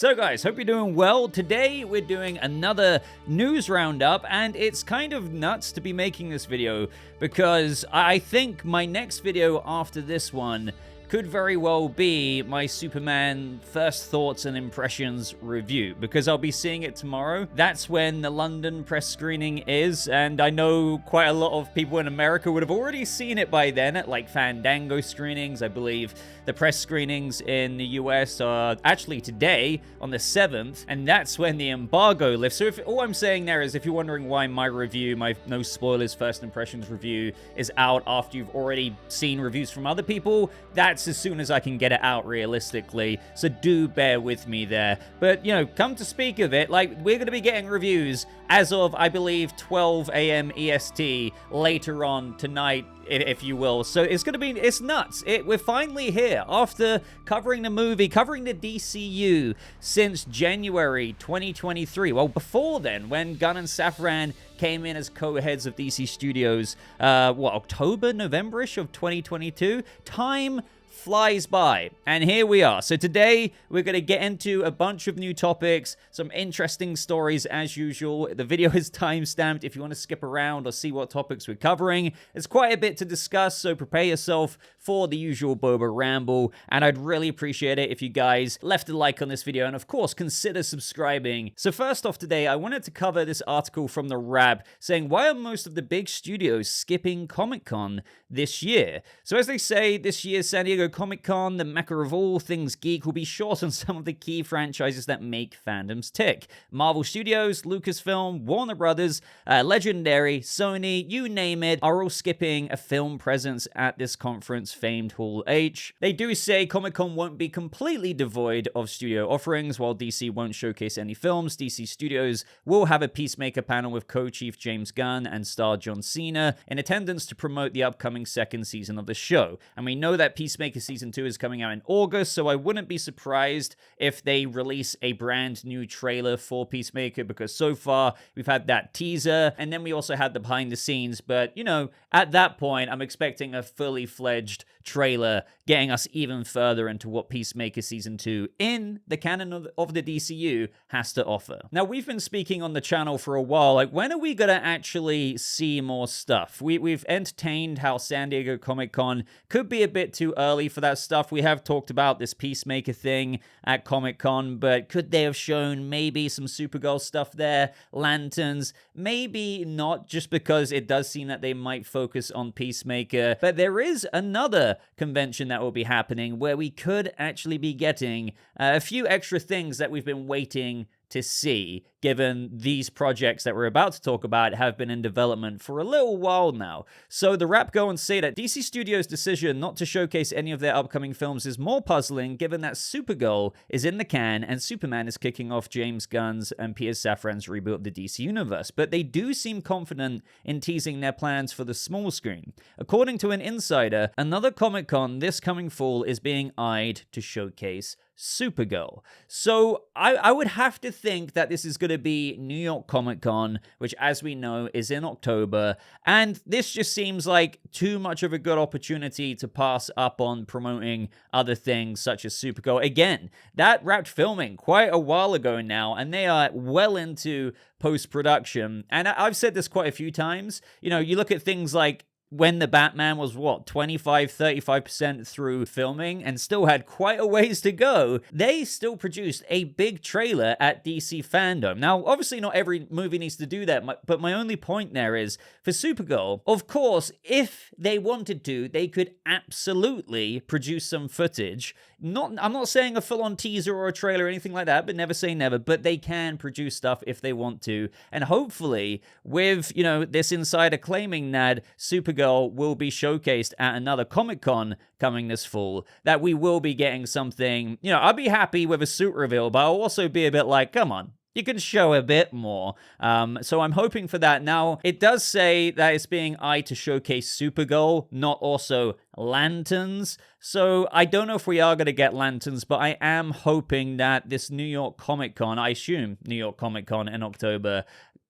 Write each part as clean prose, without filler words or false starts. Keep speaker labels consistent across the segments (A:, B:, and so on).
A: So guys, hope you're doing well. Today we're doing another news roundup, and it's kind of nuts to be making this video because I think my next video after this one could very well be my Superman first thoughts and impressions review, because I'll be seeing it tomorrow. That's when the London press screening is, and I know quite a lot of people in America would have already seen it by then at like Fandango screenings. I believe the press screenings in the US are actually today on the 7th, and that's when the embargo lifts. So if all I'm saying there is, if you're wondering why my review, my no spoilers first impressions review is out after you've already seen reviews from other people, that's as soon as I can get it out realistically, so do bear with me there. But, you know, come to speak of it, like, we're going to be getting reviews as of, I believe, 12 a.m. EST later on tonight, if you will. So it's going to be, it's nuts. We're finally here after covering the movie, covering the DCU since January 2023. Well, before then, when Gunn and Safran came in as co-heads of DC Studios, October, November-ish of 2022. Time flies by, and here we are. So today we're going to get into a bunch of new topics, some interesting stories as usual. The video is time-stamped if you want to skip around or see what topics we're covering. There's quite a bit to discuss, so prepare yourself for the usual Boba ramble, and I'd really appreciate it if you guys left a like on this video, and of course consider subscribing. So first off today, I wanted to cover this article from the Wrap saying, why are most of the big studios skipping Comic-Con this year? So as they say, this year's San Diego Comic-Con, the mecca of all things geek, will be short on some of the key franchises that make fandoms tick. Marvel Studios, Lucasfilm, Warner Brothers, Legendary, Sony, you name it, are all skipping a film presence at this conference, famed Hall H. They do say Comic-Con won't be completely devoid of studio offerings. While DC won't showcase any films, DC Studios will have a Peacemaker panel with co-chief James Gunn and star John Cena in attendance to promote the upcoming second season of the show. And we know that Peacemaker Season 2 is coming out in August, so I wouldn't be surprised if they release a brand new trailer for Peacemaker, because so far we've had that teaser, and then we also had the behind the scenes, but, you know, at that point, I'm expecting a fully fledged trailer getting us even further into what Peacemaker Season 2 in the canon of the DCU has to offer. Now, we've been speaking on the channel for a while, like, when are we gonna actually see more stuff? We've entertained how San Diego Comic-Con could be a bit too early for that stuff. We have talked about this Peacemaker thing at Comic-Con, but could they have shown maybe some Supergirl stuff there? Lanterns? Maybe not, just because it does seem that they might focus on Peacemaker. But there is another convention that will be happening where we could actually be getting a few extra things that we've been waiting to see, given these projects that we're about to talk about have been in development for a little while now. So the Wrap go and say that DC Studios' decision not to showcase any of their upcoming films is more puzzling, given that Supergirl is in the can and Superman is kicking off James Gunn's and Peter Safran's reboot of the DC Universe. But they do seem confident in teasing their plans for the small screen. According to an insider, another Comic-Con this coming fall is being eyed to showcase Supergirl. So I would have to think that this is going to be New York Comic-Con, which, as we know, is in October, and this just seems like too much of a good opportunity to pass up on promoting other things such as Supergirl. Again, that wrapped filming quite a while ago now, and they are well into post-production, and I've said this quite a few times. You know, you look at things like when the Batman was, 35% through filming and still had quite a ways to go, they still produced a big trailer at DC Fandom. Now, obviously not every movie needs to do that, but my only point there is, for Supergirl, of course, if they wanted to, they could absolutely produce some footage. I'm not saying a full-on teaser or a trailer or anything like that, but never say never, but they can produce stuff if they want to. And hopefully, with, you know, this insider claiming that Supergirl will be showcased at another Comic-Con coming this fall, that we will be getting something, you know, I'll be happy with a suit reveal, but I'll also be a bit like, come on, you can show a bit more. So I'm hoping for that. Now, it does say that it's being eyed to showcase Supergirl, not also lanterns. So I don't know if we are going to get lanterns, but I am hoping that this New York Comic Con, I assume New York Comic Con in October,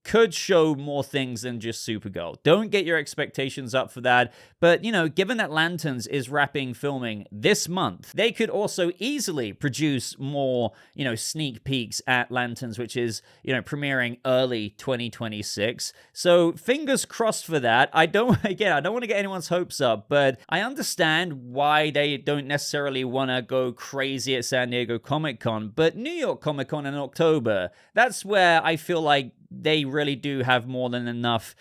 A: could show more things than just Supergirl. Don't get your expectations up for that. But, given that Lanterns is wrapping filming this month, they could also easily produce more, sneak peeks at Lanterns, which is, premiering early 2026. So fingers crossed for that. I don't want to get anyone's hopes up, but I understand why they don't necessarily want to go crazy at San Diego Comic-Con, but New York Comic-Con in October, that's where I feel like they really do have more than enough,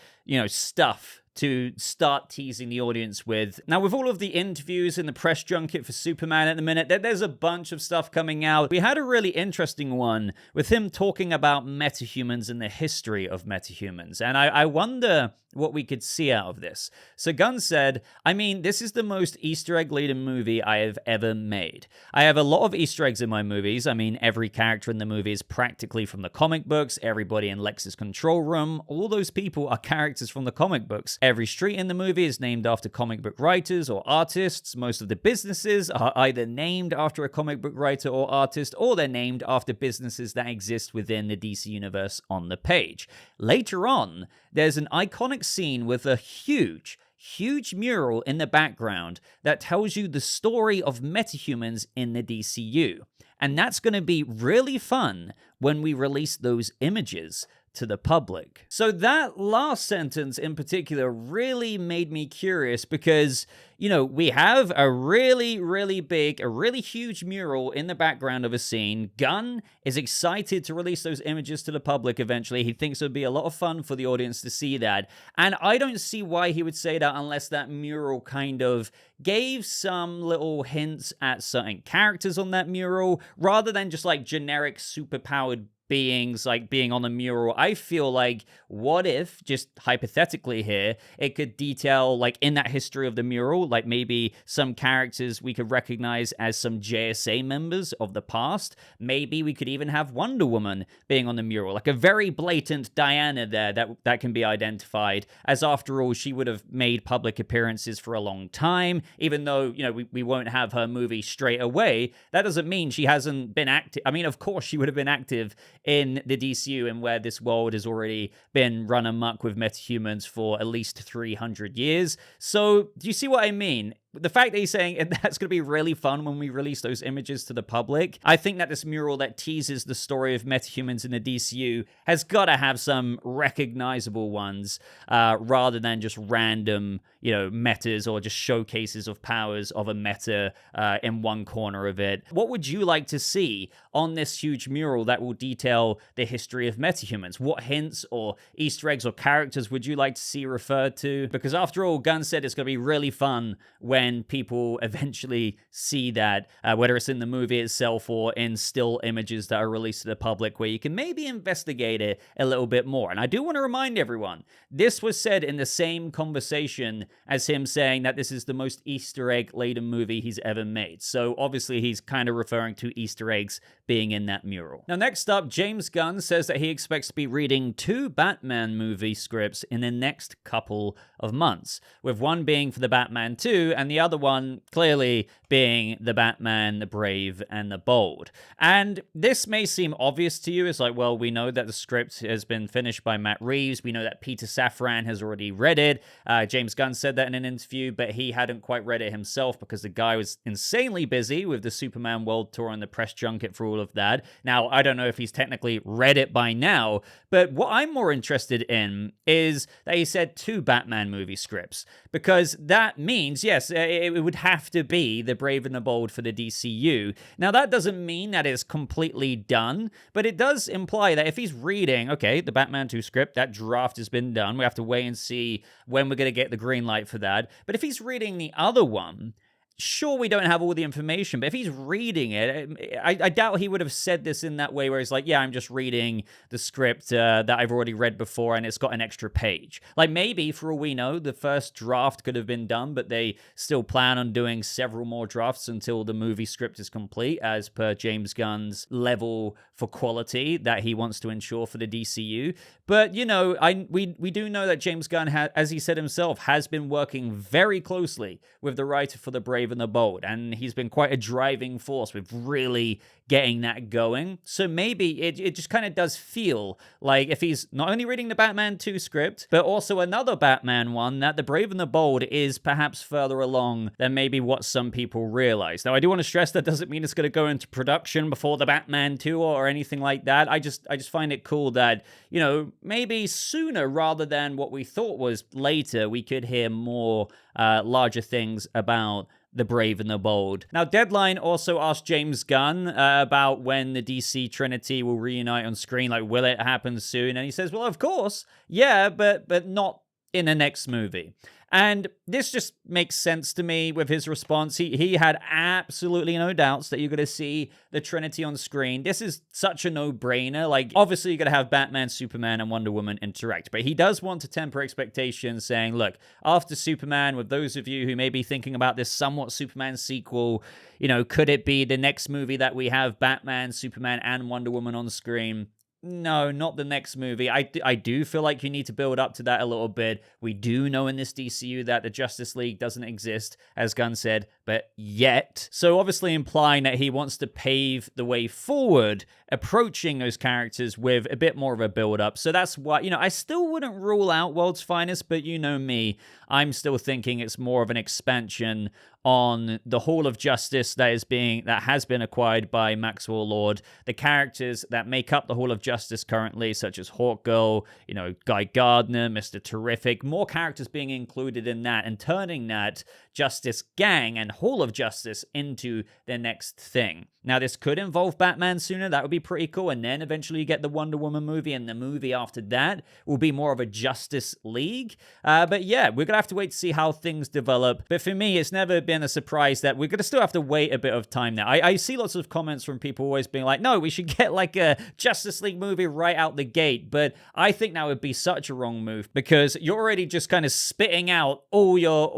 A: stuff to start teasing the audience with. Now, with all of the interviews in the press junket for Superman at the minute, there's a bunch of stuff coming out. We had a really interesting one with him talking about metahumans and the history of metahumans. And I wonder what we could see out of this. So Gunn said, this is the most Easter egg-laden movie I have ever made. I have a lot of Easter eggs in my movies. Every character in the movie is practically from the comic books. Everybody in Lex's control room, all those people are characters from the comic books. Every street in the movie is named after comic book writers or artists. Most of the businesses are either named after a comic book writer or artist, or they're named after businesses that exist within the DC Universe on the page. Later on, there's an iconic scene with a huge mural in the background that tells you the story of metahumans in the DCU. And that's going to be really fun when we release those images to the public. So that last sentence in particular really made me curious because, we have a really big, a really huge mural in the background of a scene. Gunn is excited to release those images to the public eventually. He thinks it would be a lot of fun for the audience to see that. And I don't see why he would say that unless that mural kind of gave some little hints at certain characters on that mural, rather than just like generic superpowered beings like being on the mural. I feel like, what if, just hypothetically here, it could detail, like, in that history of the mural, like maybe some characters we could recognize as some JSA members of the past. Maybe we could even have Wonder Woman being on the mural, like a very blatant Diana there that can be identified, as after all, she would have made public appearances for a long time, even though, we won't have her movie straight away. That doesn't mean she hasn't been active. Of course she would have been active in the DCU, and where this world has already been run amok with metahumans for at least 300 years. So, do you see what I mean? The fact that he's saying that's going to be really fun when we release those images to the public, I think that this mural that teases the story of metahumans in the DCU has got to have some recognizable ones, rather than just random, metas or just showcases of powers of a meta in one corner of it. What would you like to see on this huge mural that will detail the history of metahumans? What hints or Easter eggs or characters would you like to see referred to? Because after all, Gunn said it's going to be really fun when people eventually see that, whether it's in the movie itself or in still images that are released to the public, where you can maybe investigate it a little bit more. And I do want to remind everyone, this was said in the same conversation as him saying that this is the most Easter egg-laden movie he's ever made. So obviously he's kind of referring to Easter eggs being in that mural. Now, next up, James Gunn says that he expects to be reading 2 Batman movie scripts in the next couple of months, with one being for the Batman 2 and the other one clearly being the Batman, the Brave, and the Bold. And this may seem obvious to you. It's like, well, we know that the script has been finished by Matt Reeves. We know that Peter Safran has already read it. James Gunn said that in an interview, but he hadn't quite read it himself because the guy was insanely busy with the Superman World Tour and the press junket for all of that. Now, I don't know if he's technically read it by now, but what I'm more interested in is that he said 2 Batman movie scripts, because that means, yes, it would have to be the Brave and the Bold for the DCU. Now, that doesn't mean that it's completely done, but it does imply that if he's reading, okay, the Batman 2 script, that draft has been done. We have to wait and see when we're going to get the green light for that. But if he's reading the other one, sure, we don't have all the information, but if he's reading it, I doubt he would have said this in that way where he's like, yeah, I'm just reading the script that I've already read before and it's got an extra page. Like, maybe, for all we know, the first draft could have been done, but they still plan on doing several more drafts until the movie script is complete, as per James Gunn's level for quality that he wants to ensure for the DCU. But, we do know that James Gunn, as he said himself, has been working very closely with the writer for the Brave Brave and the Bold, and he's been quite a driving force with really getting that going. So maybe it just kind of does feel like if he's not only reading the Batman 2 script, but also another Batman one, that the Brave and the Bold is perhaps further along than maybe what some people realize. Now, I do want to stress that doesn't mean it's going to go into production before the Batman 2 or anything like that. I just find it cool that, you know, maybe sooner rather than what we thought was later, we could hear more larger things about the Brave and the Bold. Now, Deadline also asked James Gunn about when the DC Trinity will reunite on screen. Like, will it happen soon? And he says, well, of course, yeah, but not in the next movie. And this just makes sense to me with his response. He had absolutely no doubts that you're going to see the Trinity on screen. This is such a no-brainer. Like, obviously, you're going to have Batman, Superman, and Wonder Woman interact. But he does want to temper expectations, saying, look, after Superman, with those of you who may be thinking about this somewhat Superman sequel, you know, could it be the next movie that we have Batman, Superman, and Wonder Woman on screen? No, not the next movie. I do feel like you need to build up to that a little bit. We do know in this DCU that the Justice League doesn't exist, as Gunn said, but yet. So obviously implying that he wants to pave the way forward, approaching those characters with a bit more of a build-up. So that's why, you know, I still wouldn't rule out World's Finest, but you know me, I'm still thinking it's more of an expansion on the Hall of Justice that has been acquired by Maxwell Lord. The characters that make up the Hall of Justice currently, such as Hawkgirl, you know, Guy Gardner, Mr. Terrific, more characters being included in that and turning that Justice Gang and Hall of Justice into their next thing. Now, this could involve Batman sooner. That would be pretty cool. And then eventually you get the Wonder Woman movie, and the movie after that will be more of a Justice League. But yeah, we're going to have to wait to see how things develop. But for me, it's never been a surprise that we're going to still have to wait a bit of time now. I see lots of comments from people always being like, no, we should get like a Justice League movie right out the gate. But I think that would be such a wrong move, because you're already just kind of spitting out all your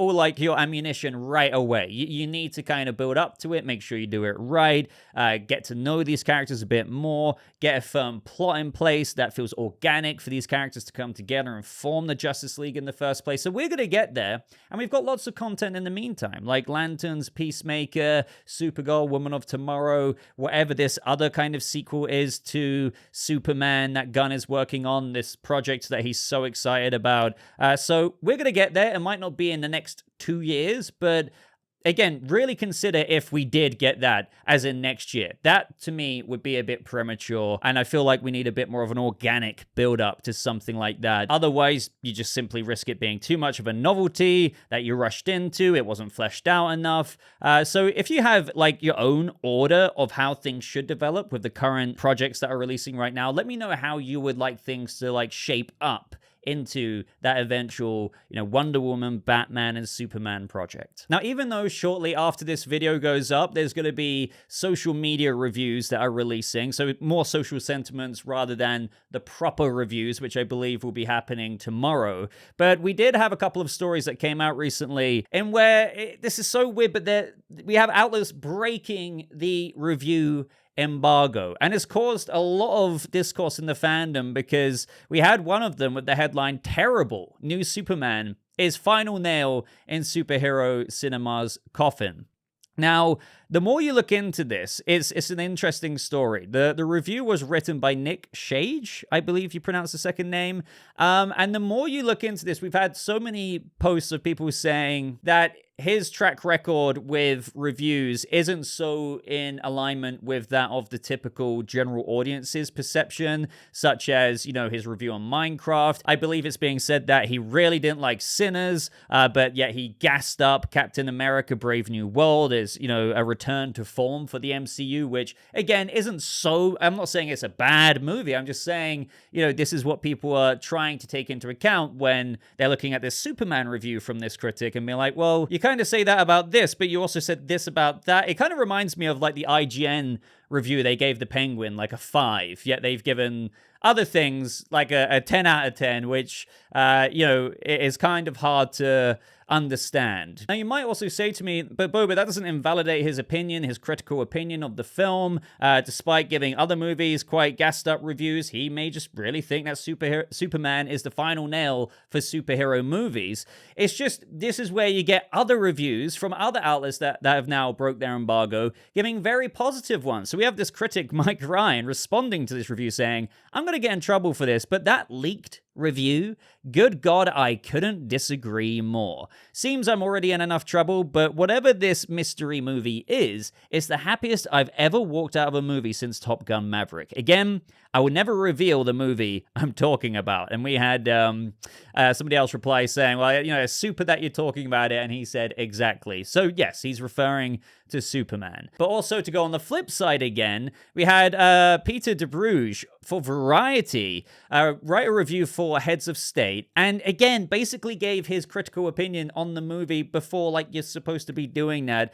A: ammunition right away. You need to kind of build up to it, make sure you do it right, get to know these characters a bit more, get a firm plot in place that feels organic for these characters to come together and form the Justice League in the first place. So we're going to get there, and we've got lots of content in the meantime, like Lanterns, Peacemaker, Supergirl, Woman of Tomorrow, whatever this other kind of sequel is to Superman that Gunn is working on, this project that he's so excited about. So we're going to get there. It might not be in the next 2 years, but again, really consider if we did get that as in next year. That, to me, would be a bit premature, and I feel like we need a bit more of an organic build-up to something like that. Otherwise, you just simply risk it being too much of a novelty that you rushed into, it wasn't fleshed out enough. So if you have, like, your own order of how things should develop with the current projects that are releasing right now, let me know how you would like things to, like, shape up into that eventual, you know, Wonder Woman, Batman, and Superman project. Now, even though shortly after this video goes up, there's going to be social media reviews that are releasing, so more social sentiments rather than the proper reviews, which I believe will be happening tomorrow. But we did have a couple of stories that came out recently, and where this is so weird, but we have outlets breaking the review embargo, and it's caused a lot of discourse in the fandom, because we had one of them with the headline, "Terrible, New Superman is final nail in superhero cinema's coffin." Now, the more you look into this, it's an interesting story. The review was written by Nick Shage, I believe you pronounce the second name. And the more you look into this, we've had so many posts of people saying that his track record with reviews isn't so in alignment with that of the typical general audience's perception, such as, you know, his review on Minecraft. I believe it's being said that he really didn't like Sinners, but yet he gassed up Captain America Brave New World as, you know, a return to form for the MCU, which, again, isn't so... I'm not saying it's a bad movie. I'm just saying, you know, this is what people are trying to take into account when they're looking at this Superman review from this critic and being like, well, you kind of say that about this, but you also said this about that. It kind of reminds me of like the IGN review they gave the Penguin, like a 5, yet they've given other things like a 10 out of 10, which, you know, is kind of hard to understand. Now, you might also say to me, but Boba, that doesn't invalidate his opinion, his critical opinion of the film. Despite giving other movies quite gassed up reviews, he may just really think that Superman is the final nail for superhero movies. It's just, this is where you get other reviews from other outlets that have now broke their embargo, giving very positive ones. So we have this critic, Mike Ryan, responding to this review saying, I'm going to get in trouble for this, but that leaked review, good God, I couldn't disagree more. Seems I'm already in enough trouble, but whatever this mystery movie is, it's the happiest I've ever walked out of a movie since Top Gun Maverick. Again, I would never reveal the movie I'm talking about. And we had somebody else reply saying, well, you know, it's super that you're talking about it. And he said, exactly. So yes, he's referring to Superman. But also, to go on the flip side again, we had Peter DeBruge for Variety write a review for Heads of State, and again basically gave his critical opinion on the movie before, like, you're supposed to be doing that,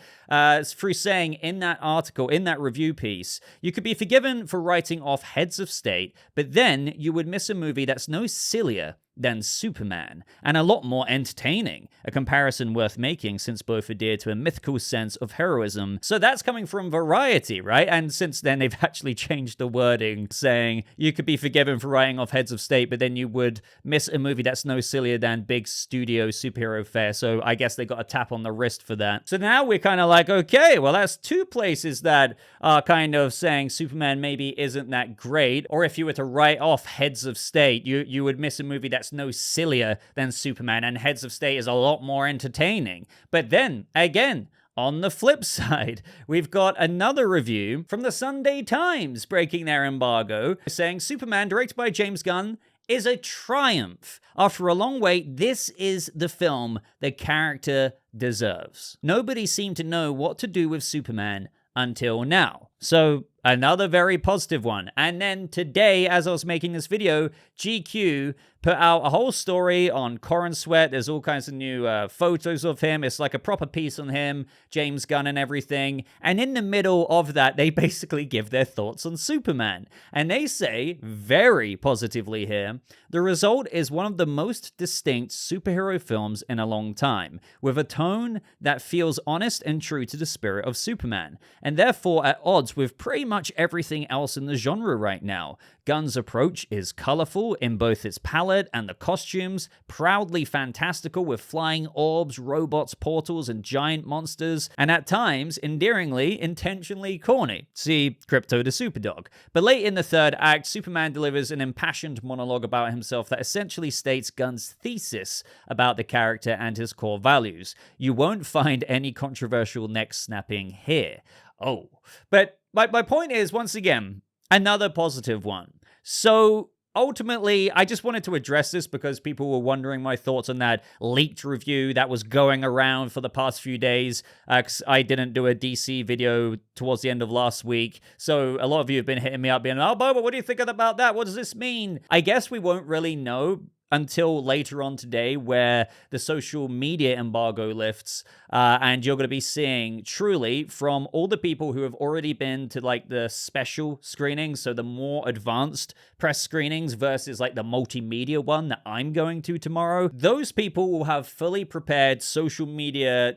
A: through saying in that article, in that review piece, you could be forgiven for writing off Heads of State, but then you would miss a movie that's no sillier than Superman, and a lot more entertaining, a comparison worth making since both adhere to a mythical sense of heroism. So that's coming from Variety, right? And since then, they've actually changed the wording, saying you could be forgiven for writing off Heads of State, but then you would miss a movie that's no sillier than big studio superhero fare. So I guess they got a tap on the wrist for that. So now we're kind of like, okay, well, that's two places that are kind of saying Superman maybe isn't that great, or if you were to write off Heads of State, you would miss a movie that's no sillier than Superman, and Heads of State is a lot more entertaining. But then, again, on the flip side, we've got another review from the Sunday Times breaking their embargo, saying Superman, directed by James Gunn, is a triumph. After a long wait, this is the film the character deserves. Nobody seemed to know what to do with Superman until now. So, another very positive one. And then today, as I was making this video, GQ put out a whole story on Corenswet. There's all kinds of new photos of him. It's like a proper piece on him, James Gunn and everything. And in the middle of that, they basically give their thoughts on Superman. And they say, very positively here, the result is one of the most distinct superhero films in a long time, with a tone that feels honest and true to the spirit of Superman, and therefore at odds with pretty much everything else in the genre right now. Gunn's approach is colorful in both its palette and the costumes, proudly fantastical with flying orbs, robots, portals, and giant monsters, and at times, endearingly, intentionally corny. See Crypto the Superdog. But late in the third act, Superman delivers an impassioned monologue about himself that essentially states Gunn's thesis about the character and his core values. You won't find any controversial neck snapping here. Oh, but my point is, once again, another positive one. So ultimately, I just wanted to address this because people were wondering my thoughts on that leaked review that was going around for the past few days, because I didn't do a DC video towards the end of last week. So a lot of you have been hitting me up being, oh, Boba, what do you think about that? What does this mean? I guess we won't really know until later on today, where the social media embargo lifts, and you're going to be seeing truly from all the people who have already been to like the special screenings, so the more advanced press screenings versus like the multimedia one that I'm going to tomorrow, those people will have fully prepared social media,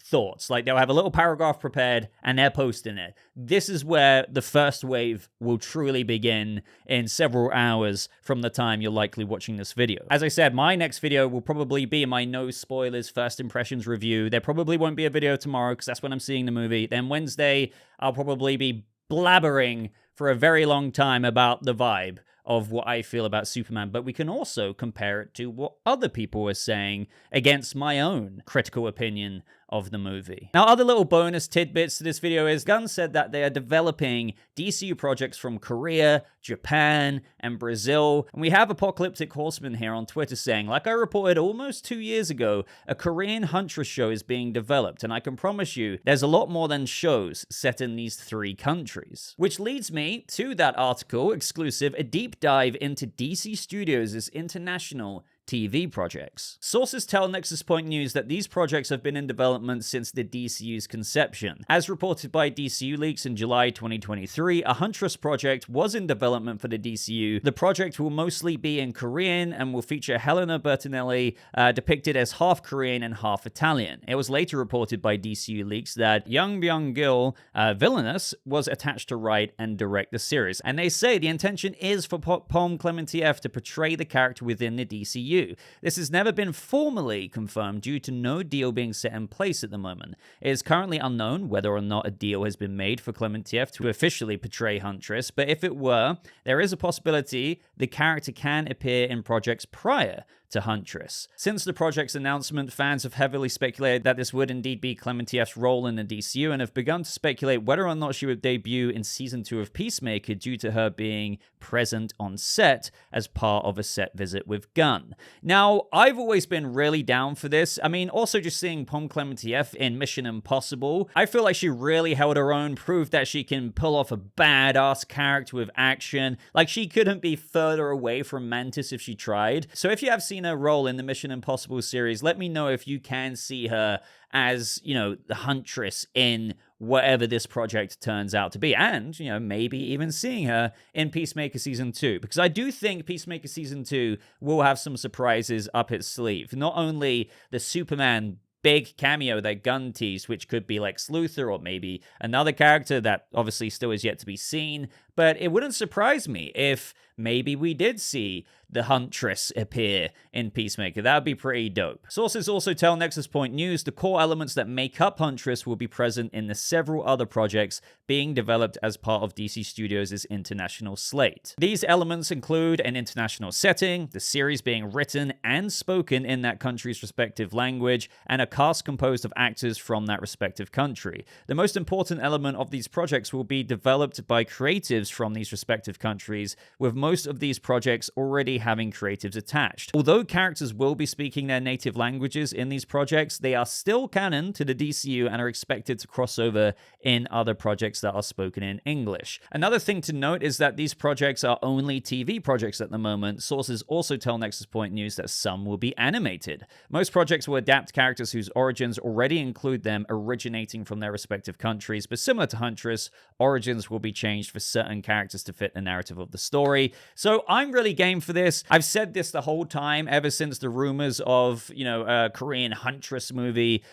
A: thoughts. Like they'll have a little paragraph prepared and they're posting it. This is where the first wave will truly begin in several hours from the time you're likely watching this video. As I said, my next video will probably be my no spoilers first impressions review. There probably won't be a video tomorrow because that's when I'm seeing the movie. Then Wednesday, I'll probably be blabbering for a very long time about the vibe of what I feel about Superman, but we can also compare it to what other people are saying against my own critical opinion of the movie. Now, other little bonus tidbits to this video is Gunn said that they are developing DCU projects from Korea, Japan, and Brazil. And we have Apocalyptic Horseman here on Twitter saying, like I reported almost 2 years ago, a Korean Huntress show is being developed, and I can promise you there's a lot more than shows set in these 3 countries. Which leads me to that article, exclusive, a deep dive into DC Studios' international TV projects. Sources tell Nexus Point News that these projects have been in development since the DCU's conception. As reported by DCU Leaks in July 2023, a Huntress project was in development for the DCU. The project will mostly be in Korean and will feature Helena Bertinelli, depicted as half Korean and half Italian. It was later reported by DCU Leaks that Young Byung-gil, Villainous, was attached to write and direct the series. And they say the intention is for Pom Klementieff to portray the character within the DCU. This has never been formally confirmed due to no deal being set in place at the moment. It is currently unknown whether or not a deal has been made for Klementieff to officially portray Huntress, but if it were, there is a possibility the character can appear in projects prior to Huntress. Since the project's announcement, fans have heavily speculated that this would indeed be Clementieff's role in the DCU and have begun to speculate whether or not she would debut in Season 2 of Peacemaker due to her being present on set as part of a set visit with Gunn. Now, I've always been really down for this. I mean, also just seeing Pom Klementieff in Mission Impossible, I feel like she really held her own, proved that she can pull off a badass character with action. Like, she couldn't be further away from Mantis if she tried. So if you have seen her role in the Mission Impossible series, let me know if you can see her as, you know, the Huntress in whatever this project turns out to be. And, you know, maybe even seeing her in Peacemaker Season 2. Because I do think Peacemaker Season 2 will have some surprises up its sleeve. Not only the Superman big cameo that Gunn teased, which could be Lex Luthor or maybe another character that obviously still is yet to be seen, but it wouldn't surprise me if maybe we did see the Huntress appear in Peacemaker. That would be pretty dope. Sources also tell Nexus Point News the core elements that make up Huntress will be present in the several other projects being developed as part of DC Studios' international slate. These elements include an international setting, the series being written and spoken in that country's respective language, and a cast composed of actors from that respective country. The most important element of these projects will be developed by creatives from these respective countries, with most of these projects already having creatives attached. Although characters will be speaking their native languages in these projects, they are still canon to the DCU and are expected to cross over in other projects that are spoken in English. Another thing to note is that these projects are only TV projects at the moment. Sources also tell Nexus Point News that some will be animated. Most projects will adapt characters whose origins already include them originating from their respective countries, but similar to Huntress, origins will be changed for certain characters to fit the narrative of the story. So I'm really game for this. I've said this the whole time, ever since the rumors of, you know, a Korean Huntress movie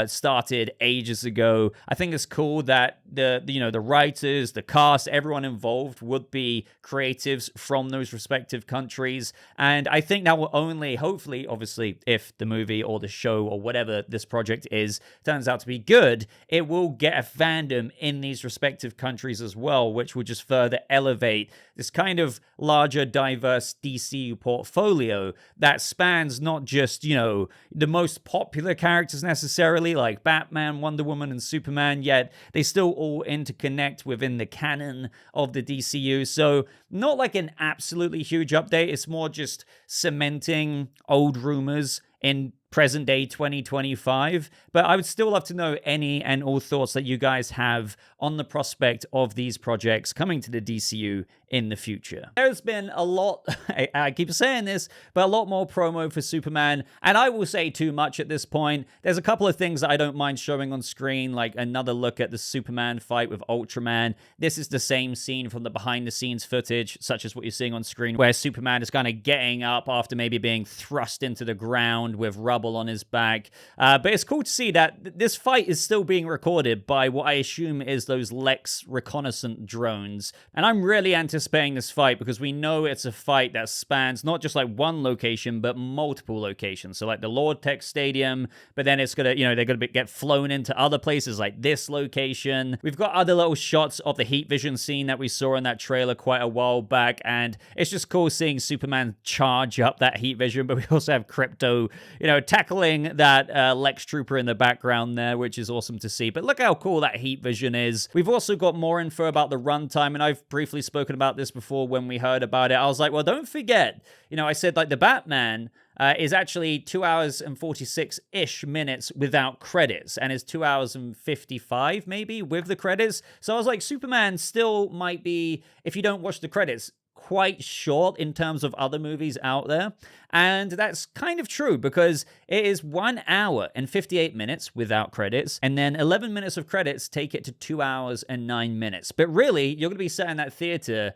A: started ages ago. I think it's cool that the writers, the cast, everyone involved would be creatives from those respective countries. And I think that will only, hopefully, obviously, if the movie or the show or whatever this project is turns out to be good, it will get a fandom in these respective countries as well, which will just further elevate this kind of larger, diverse DCU portfolio that spans not just, you know, the most popular characters necessarily, like Batman, Wonder Woman, and Superman, yet they still all interconnect within the canon of the DCU. So not like an absolutely huge update. It's more just cementing old rumors in present day 2025, but I would still love to know any and all thoughts that you guys have on the prospect of these projects coming to the DCU in the future. There's been a lot, I keep saying this, but a lot more promo for Superman, and I will say too much at this point. There's a couple of things that I don't mind showing on screen, like another look at the Superman fight with Ultraman. This is the same scene from the behind the scenes footage, such as what you're seeing on screen, where Superman is kind of getting up after maybe being thrust into the ground with rubble on his back. But it's cool to see that this fight is still being recorded by what I assume is those Lex reconnaissance drones. And I'm really anticipating this fight because we know it's a fight that spans not just like one location, but multiple locations. So like the Lord Tech Stadium, but then it's gonna, you know, they're gonna get flown into other places like this location. We've got other little shots of the heat vision scene that we saw in that trailer quite a while back, and it's just cool seeing Superman charge up that heat vision, but we also have Crypto, you know, tackling that Lex Trooper in the background there, which is awesome to see. But look how cool that heat vision is. We've also got more info about the runtime, and I've briefly spoken about this before when we heard about it. I was like, well, don't forget, you know, I said like the Batman is actually 2 hours and 46-ish minutes without credits, and is 2 hours and 55 maybe with the credits. So I was like, Superman still might be, if you don't watch the credits, quite short in terms of other movies out there. And that's kind of true because it is 1 hour and 58 minutes without credits, and then 11 minutes of credits take it to 2 hours and 9 minutes. But really, you're going to be sat in that theater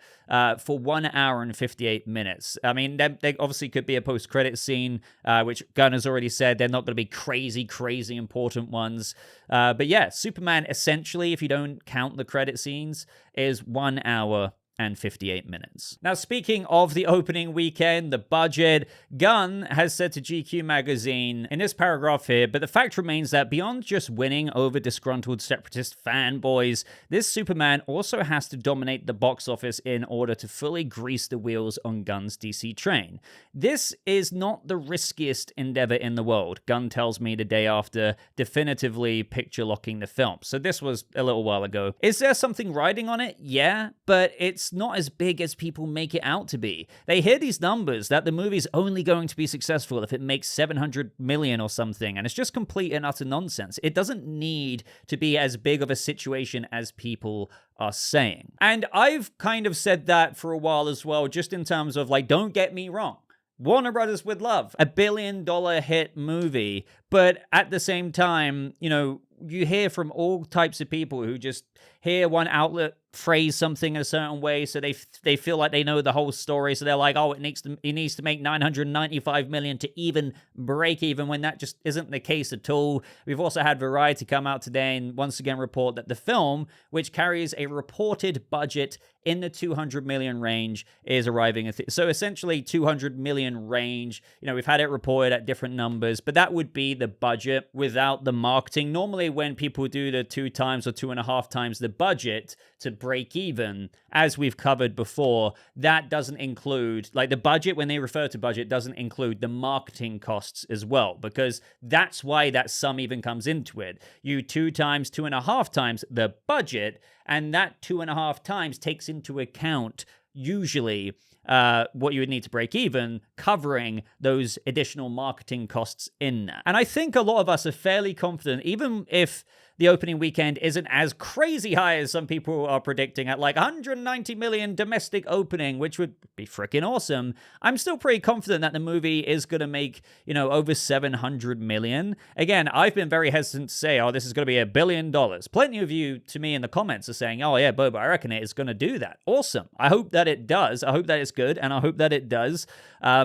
A: for 1 hour and 58 minutes. I mean, there obviously could be a post-credit scene, which Gunn has already said they're not going to be crazy important ones. But yeah, Superman essentially, if you don't count the credit scenes, is 1 hour and 58 minutes. Now, speaking of the opening weekend, the budget, Gunn has said to GQ magazine in this paragraph here, but the fact remains that beyond just winning over disgruntled separatist fanboys, this Superman also has to dominate the box office in order to fully grease the wheels on Gunn's DC train. This is not the riskiest endeavor in the world, Gunn tells me the day after definitively picture locking the film. So this was a little while ago. Is there something riding on it? Yeah, but it's not as big as people make it out to be. They hear these numbers that the movie's only going to be successful if it makes 700 million or something, and it's just complete and utter nonsense. It doesn't need to be as big of a situation as people are saying. And I've kind of said that for a while as well, just in terms of, like, don't get me wrong. Warner Brothers would love a $1 billion hit movie, but at the same time, you know, you hear from all types of people who just hear one outlet phrase something a certain way, so they feel like they know the whole story, so they're like, oh, it needs to make 995 million to even break even, when that just isn't the case at all. We've also had Variety come out today and once again report that the film, which carries a reported budget in the 200 million range, is arriving at so essentially 200 million range. You know, we've had it reported at different numbers, but that would be the budget without the marketing. Normally when people do the 2 times or 2.5 times the budget to break even, as we've covered before, that doesn't include, like, the budget, when they refer to budget, doesn't include the marketing costs as well, because that's why that sum even comes into it. You 2 times, 2.5 times the budget, and that 2.5 times takes into account usually what you would need to break even, covering those additional marketing costs in that. And I think a lot of us are fairly confident, even if the opening weekend isn't as crazy high as some people are predicting at like 190 million domestic opening, which would be freaking awesome. I'm still pretty confident that the movie is going to make, you know, over 700 million. Again, I've been very hesitant to say, oh, this is going to be $1 billion. Plenty of you to me in the comments are saying, oh yeah, Boba, I reckon it is going to do that. Awesome. I hope that it does. I hope that it's good, and I hope that it does,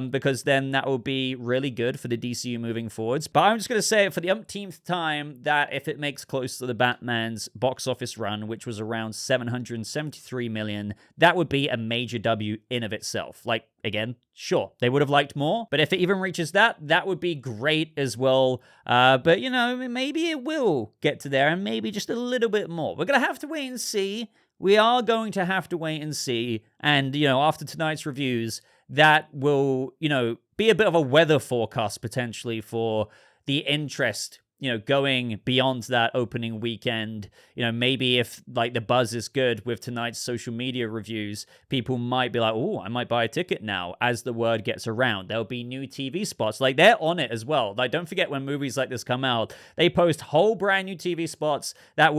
A: because then that will be really good for the DCU moving forwards. But I'm just going to say it for the umpteenth time that if it makes close to the Batman's box office run, which was around 773 million, that would be a major W in of itself. Like, again, sure, they would have liked more, but if it even reaches that, that would be great as well. But, you know, maybe it will get to there, and maybe just a little bit more. We're going to have to wait and see. We are going to have to wait and see. And, you know, after tonight's reviews, that will, you know, be a bit of a weather forecast potentially for the interest, you know, going beyond that opening weekend. You know, maybe if, like, the buzz is good with tonight's social media reviews, people might be like, oh, I might buy a ticket now as the word gets around. There'll be new TV spots. Like, they're on it as well. Like, don't forget, when movies like this come out, they post whole brand new TV spots that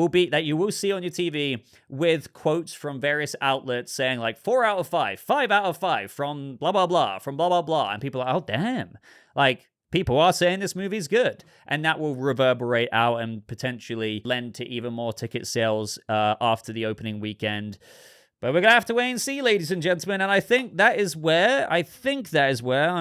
A: you will see on your TV with quotes from various outlets saying, like, 4 out of 5, 5 out of 5 from blah, blah, blah, from blah, blah, blah. And people are like, oh, damn. Like, people are saying this movie's good, and that will reverberate out and potentially lend to even more ticket sales after the opening weekend. But we're going to have to wait and see, ladies and gentlemen, and I think that is where I'm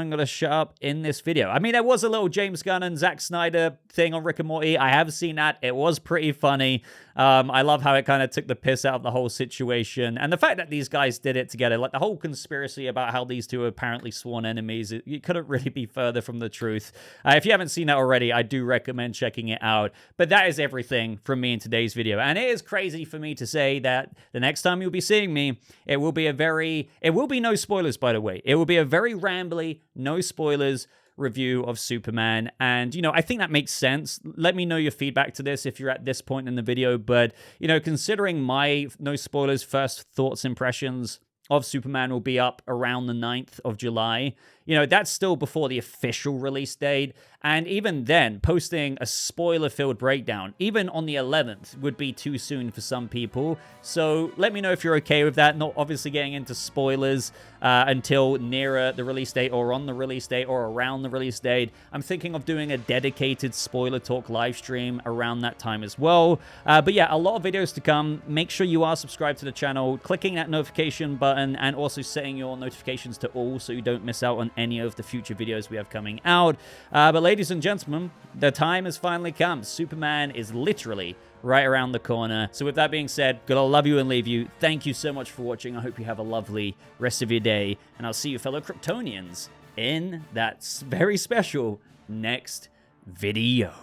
A: going to shut up in this video. I mean, there was a little James Gunn and Zack Snyder thing on Rick and Morty. I have seen that. It was pretty funny. I love how it kind of took the piss out of the whole situation, and the fact that these guys did it together, like the whole conspiracy about how these two are apparently sworn enemies, it couldn't really be further from the truth. If you haven't seen that already, I do recommend checking it out. But that is everything from me in today's video, and it is crazy for me to say that the next time you'll be seeing me, it will be no spoilers, by the way. It will be a very rambly, no spoilers review of Superman, and, you know, I think that makes sense. Let me know your feedback to this if you're at this point in the video, but, you know, considering my no spoilers first thoughts, impressions of Superman will be up around the 9th of July. You know, that's still before the official release date. And even then, posting a spoiler-filled breakdown, even on the 11th, would be too soon for some people. So let me know if you're okay with that. Not obviously getting into spoilers until nearer the release date or on the release date or around the release date. I'm thinking of doing a dedicated spoiler talk live stream around that time as well. But yeah, a lot of videos to come. Make sure you are subscribed to the channel, clicking that notification button, and also setting your notifications to all so you don't miss out on any of the future videos we have coming out. But ladies and gentlemen, the time has finally come. Superman is literally right around the corner. So with that being said, gotta love you and leave you. Thank you so much for watching. I hope you have a lovely rest of your day, and I'll see you fellow Kryptonians in that very special next video.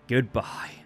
A: Goodbye.